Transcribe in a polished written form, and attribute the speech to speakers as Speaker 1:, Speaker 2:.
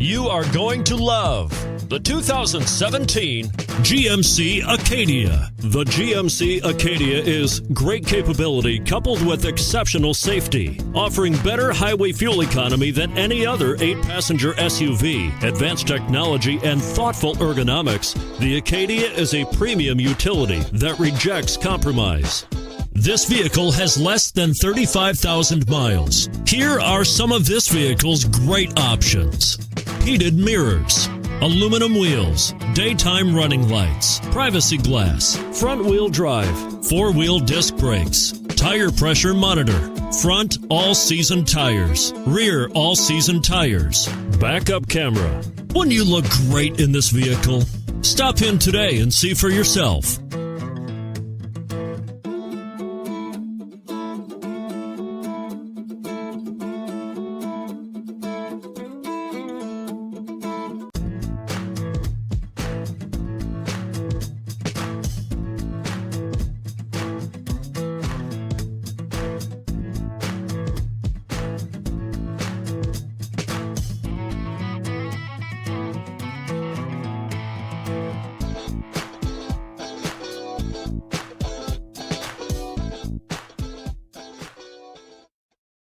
Speaker 1: You are going to love the 2017 GMC Acadia. The GMC Acadia is great capability coupled with exceptional safety, offering better highway fuel economy than any other 8-passenger SUV. Advanced technology and thoughtful ergonomics, the Acadia is a premium utility that rejects compromise. This vehicle has less than 35,000 miles. Here are some of this vehicle's great options: heated mirrors, aluminum wheels, daytime running lights, privacy glass, front-wheel drive, 4-wheel disc brakes, tire pressure monitor, front all-season tires, rear all-season tires, backup camera. Wouldn't you look great in this vehicle? Stop in today and see for yourself.